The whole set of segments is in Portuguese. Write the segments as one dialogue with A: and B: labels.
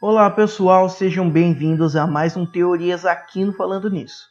A: Olá pessoal, sejam bem-vindos a mais um Teorias aqui no Falando Nisso.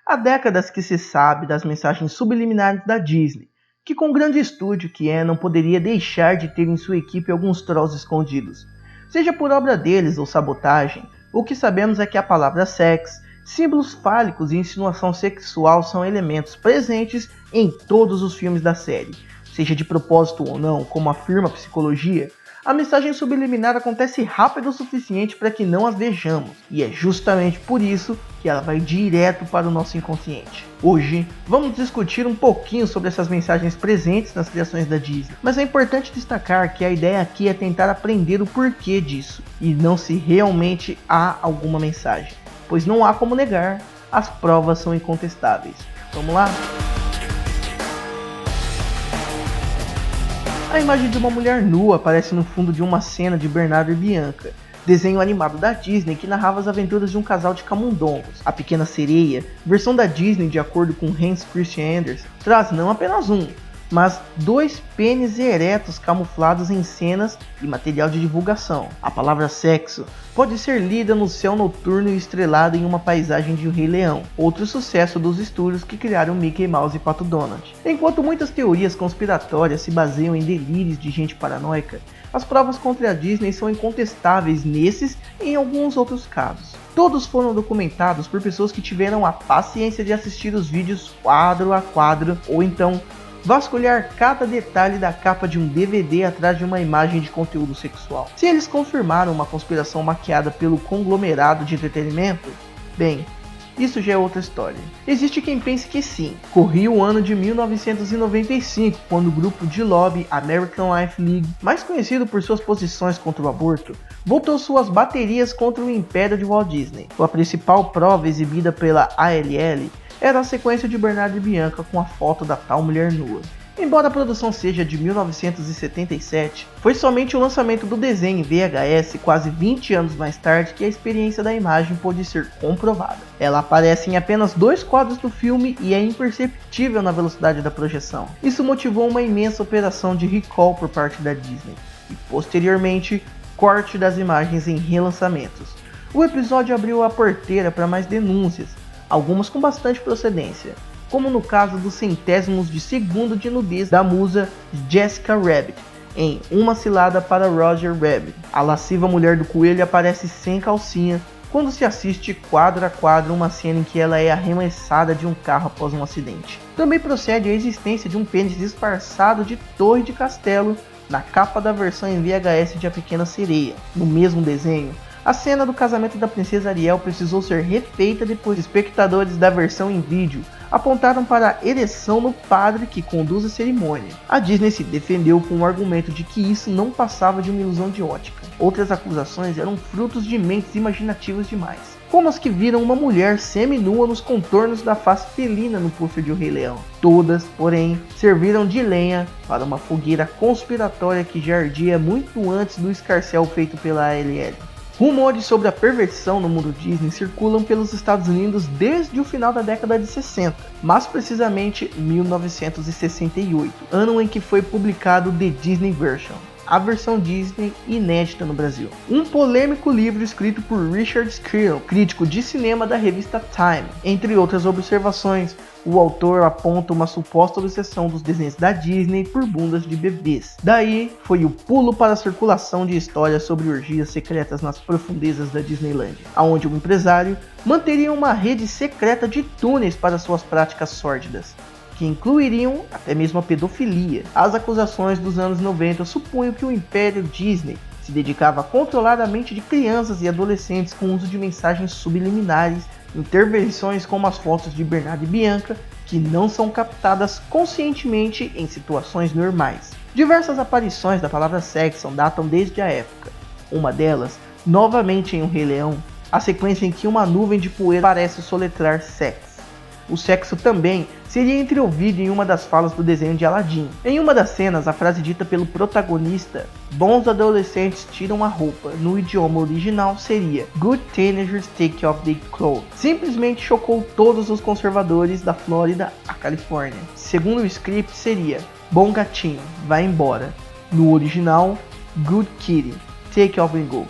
A: Há décadas que se sabe das mensagens subliminares da Disney, que com o grande estúdio que é, não poderia deixar de ter em sua equipe alguns trolls escondidos. Seja por obra deles ou sabotagem, o que sabemos é que a palavra sexo, símbolos fálicos e insinuação sexual são elementos presentes em todos os filmes da série. Seja de propósito ou não, como afirma a psicologia, a mensagem subliminar acontece rápido o suficiente para que não as vejamos, e é justamente por isso que ela vai direto para o nosso inconsciente. Hoje, vamos discutir um pouquinho sobre essas mensagens presentes nas criações da Disney, mas é importante destacar que a ideia aqui é tentar aprender o porquê disso, e não se realmente há alguma mensagem, pois não há como negar, as provas são incontestáveis. Vamos lá? A imagem de uma mulher nua aparece no fundo de uma cena de Bernardo e Bianca, desenho animado da Disney que narrava as aventuras de um casal de camundongos. A Pequena Sereia, versão da Disney de acordo com Hans Christian Andersen, traz não apenas um, mas 2 pênis eretos camuflados em cenas e material de divulgação. A palavra sexo pode ser lida no céu noturno e estrelado em uma paisagem de O Rei Leão, outro sucesso dos estúdios que criaram Mickey Mouse e Pato Donald. Enquanto muitas teorias conspiratórias se baseiam em delírios de gente paranoica, as provas contra a Disney são incontestáveis nesses e em alguns outros casos. Todos foram documentados por pessoas que tiveram a paciência de assistir os vídeos quadro a quadro ou então vasculhar cada detalhe da capa de um DVD atrás de uma imagem de conteúdo sexual. Se eles confirmaram uma conspiração maquiada pelo conglomerado de entretenimento, bem, isso já é outra história. Existe quem pense que sim. Corria o ano de 1995, quando o grupo de lobby American Life League, mais conhecido por suas posições contra o aborto, voltou suas baterias contra o império de Walt Disney. Sua principal prova, exibida pela ALL, era a sequência de Bernardo e Bianca com a foto da tal mulher nua. Embora a produção seja de 1977, foi somente o lançamento do desenho em VHS quase 20 anos mais tarde que a experiência da imagem pôde ser comprovada. Ela aparece em apenas 2 quadros do filme e é imperceptível na velocidade da projeção. Isso motivou uma imensa operação de recall por parte da Disney e, posteriormente, corte das imagens em relançamentos. O episódio abriu a porteira para mais denúncias, algumas com bastante procedência, como no caso dos centésimos de segundo de nudez da musa Jessica Rabbit, em Uma Cilada para Roger Rabbit. A lasciva mulher do coelho aparece sem calcinha quando se assiste quadro a quadro uma cena em que ela é arremessada de um carro após um acidente. Também procede a existência de um pênis disfarçado de torre de castelo na capa da versão em VHS de A Pequena Sereia. No mesmo desenho, a cena do casamento da princesa Ariel precisou ser refeita depois que espectadores da versão em vídeo apontaram para a ereção no padre que conduz a cerimônia. A Disney se defendeu com o argumento de que isso não passava de uma ilusão de ótica. Outras acusações eram frutos de mentes imaginativas demais, como as que viram uma mulher semi-nua nos contornos da face felina no pôster de O Rei Leão. Todas, porém, serviram de lenha para uma fogueira conspiratória que já ardia muito antes do escarcéu feito pela ALL. Rumores sobre a perversão no mundo Disney circulam pelos Estados Unidos desde o final da década de 60, mais precisamente 1968, ano em que foi publicado The Disney Version, a versão Disney inédita no Brasil. Um polêmico livro escrito por Richard Scriabin, crítico de cinema da revista Time. Entre outras observações, o autor aponta uma suposta obsessão dos desenhos da Disney por bundas de bebês. Daí foi o pulo para a circulação de histórias sobre orgias secretas nas profundezas da Disneylandia, onde um empresário manteria uma rede secreta de túneis para suas práticas sórdidas, que incluiriam até mesmo a pedofilia. As acusações dos anos 90 supunham que o Império Disney se dedicava a controlar a mente de crianças e adolescentes com o uso de mensagens subliminares, intervenções como as fotos de Bernardo e Bianca, que não são captadas conscientemente em situações normais. Diversas aparições da palavra sexo datam desde a época. Uma delas, novamente em O Rei Leão, a sequência em que uma nuvem de poeira parece soletrar sexo. O sexo também seria entreouvido em uma das falas do desenho de Aladdin. Em uma das cenas, a frase dita pelo protagonista, "Bons adolescentes tiram a roupa", no idioma original seria "Good teenagers take off their clothes", simplesmente chocou todos os conservadores da Flórida à Califórnia. Segundo o script seria "Bom gatinho, vai embora", no original "Good kitty, take off and go".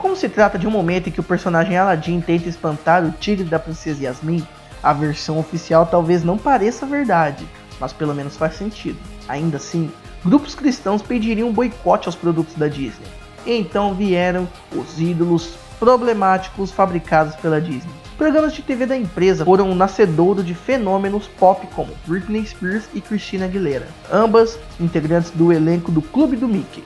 A: Como se trata de um momento em que o personagem Aladdin tenta espantar o tigre da princesa Yasmin, a versão oficial talvez não pareça verdade, mas pelo menos faz sentido. Ainda assim, grupos cristãos pediriam um boicote aos produtos da Disney. E então vieram os ídolos problemáticos fabricados pela Disney. Programas de TV da empresa foram um nascedouro de fenômenos pop como Britney Spears e Christina Aguilera, ambas integrantes do elenco do Clube do Mickey.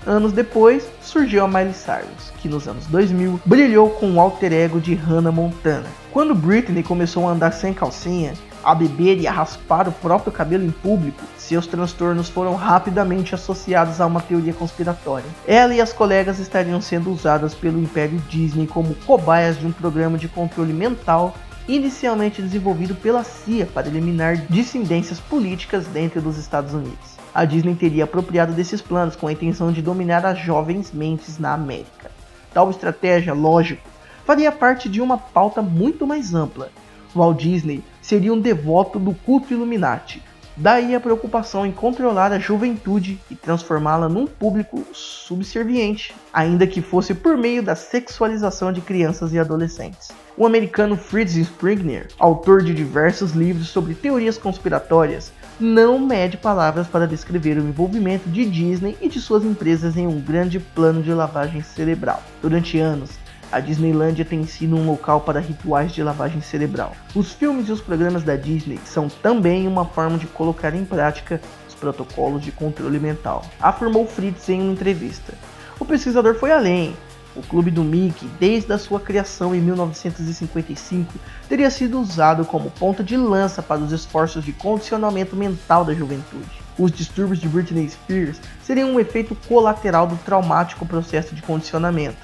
A: Anos depois, surgiu a Miley Cyrus, que nos anos 2000 brilhou com o alter ego de Hannah Montana. Quando Britney começou a andar sem calcinha, a beber e a raspar o próprio cabelo em público, seus transtornos foram rapidamente associados a uma teoria conspiratória. Ela e as colegas estariam sendo usadas pelo Império Disney como cobaias de um programa de controle mental inicialmente desenvolvido pela CIA para eliminar dissidências políticas dentro dos Estados Unidos. A Disney teria apropriado desses planos com a intenção de dominar as jovens mentes na América. Tal estratégia, lógico, faria parte de uma pauta muito mais ampla. Walt Disney seria um devoto do culto Illuminati, daí a preocupação em controlar a juventude e transformá-la num público subserviente, ainda que fosse por meio da sexualização de crianças e adolescentes. O americano Fritz Springner, autor de diversos livros sobre teorias conspiratórias, não mede palavras para descrever o envolvimento de Disney e de suas empresas em um grande plano de lavagem cerebral. Durante anos, a Disneylândia tem sido um local para rituais de lavagem cerebral. Os filmes e os programas da Disney são também uma forma de colocar em prática os protocolos de controle mental, afirmou Fritz em uma entrevista. O pesquisador foi além. O Clube do Mickey, desde a sua criação em 1955, teria sido usado como ponta de lança para os esforços de condicionamento mental da juventude. Os distúrbios de Britney Spears seriam um efeito colateral do traumático processo de condicionamento.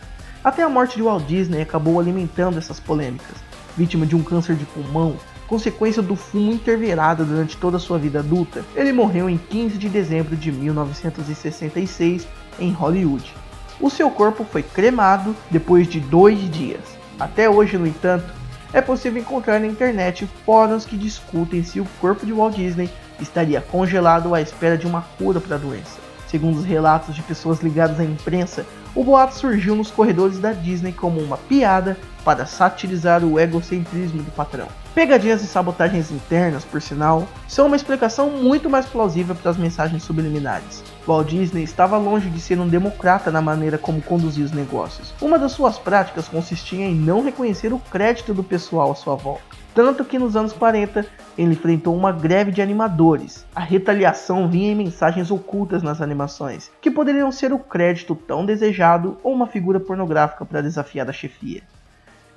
A: Até a morte de Walt Disney acabou alimentando essas polêmicas. Vítima de um câncer de pulmão, consequência do fumo interverado durante toda a sua vida adulta, ele morreu em 15 de dezembro de 1966 em Hollywood. O seu corpo foi cremado depois de 2 dias. Até hoje, no entanto, é possível encontrar na internet fóruns que discutem se o corpo de Walt Disney estaria congelado à espera de uma cura para a doença. Segundo os relatos de pessoas ligadas à imprensa, o boato surgiu nos corredores da Disney como uma piada para satirizar o egocentrismo do patrão. Pegadinhas e sabotagens internas, por sinal, são uma explicação muito mais plausível para as mensagens subliminares. Walt Disney estava longe de ser um democrata na maneira como conduzia os negócios. Uma das suas práticas consistia em não reconhecer o crédito do pessoal à sua volta. Tanto que nos anos 40 ele enfrentou uma greve de animadores. A retaliação vinha em mensagens ocultas nas animações, que poderiam ser o crédito tão desejado ou uma figura pornográfica para desafiar a chefia.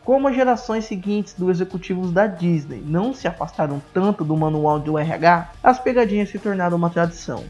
A: Como as gerações seguintes dos executivos da Disney não se afastaram tanto do manual do RH, as pegadinhas se tornaram uma tradição.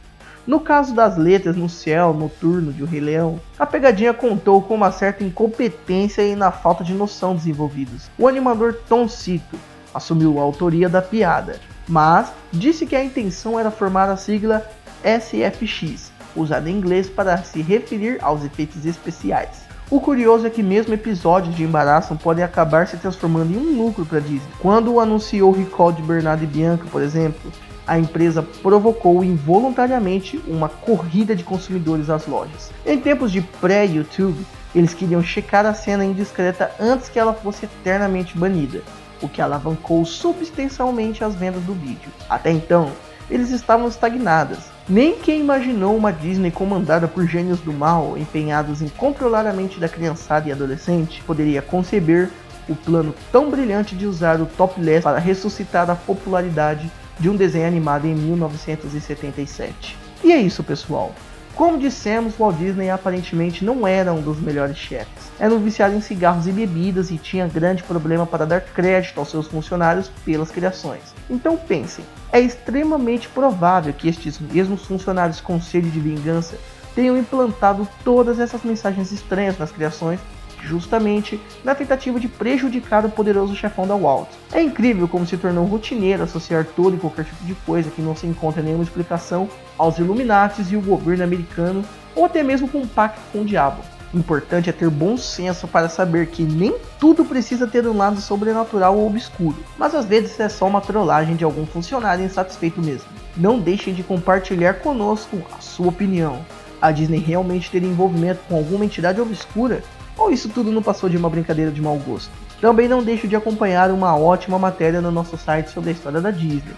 A: No caso das letras no céu noturno de O Rei Leão, a pegadinha contou com uma certa incompetência e na falta de noção dos envolvidos. O animador Tom Cito assumiu a autoria da piada, mas disse que a intenção era formar a sigla SFX, usada em inglês para se referir aos efeitos especiais. O curioso é que mesmo episódios de embaraço podem acabar se transformando em um lucro para a Disney. Quando anunciou o recall de Bernardo e Bianca, por exemplo, a empresa provocou involuntariamente uma corrida de consumidores às lojas. Em tempos de pré-YouTube, eles queriam checar a cena indiscreta antes que ela fosse eternamente banida, o que alavancou substancialmente as vendas do vídeo. Até então, eles estavam estagnadas. Nem quem imaginou uma Disney comandada por gênios do mal, empenhados em controlar a mente da criançada e adolescente, poderia conceber o plano tão brilhante de usar o topless para ressuscitar a popularidade de um desenho animado em 1977. E é isso, pessoal. Como dissemos, Walt Disney aparentemente não era um dos melhores chefes. Era um viciado em cigarros e bebidas e tinha grande problema para dar crédito aos seus funcionários pelas criações. Então pensem, é extremamente provável que estes mesmos funcionários com sede de vingança tenham implantado todas essas mensagens estranhas nas criações, justamente na tentativa de prejudicar o poderoso chefão da Walt. É incrível como se tornou rotineiro associar todo e qualquer tipo de coisa que não se encontra nenhuma explicação aos Illuminatis e o governo americano, ou até mesmo com um pacto com o diabo. O importante é ter bom senso para saber que nem tudo precisa ter um lado sobrenatural ou obscuro, mas às vezes é só uma trollagem de algum funcionário insatisfeito mesmo. Não deixem de compartilhar conosco a sua opinião. A Disney realmente teria envolvimento com alguma entidade obscura? Ou isso tudo não passou de uma brincadeira de mau gosto? Também não deixe de acompanhar uma ótima matéria no nosso site sobre a história da Disney.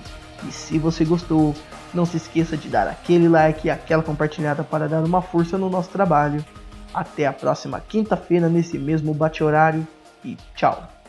A: E se você gostou, não se esqueça de dar aquele like e aquela compartilhada para dar uma força no nosso trabalho. Até a próxima quinta-feira nesse mesmo bate-horário e tchau!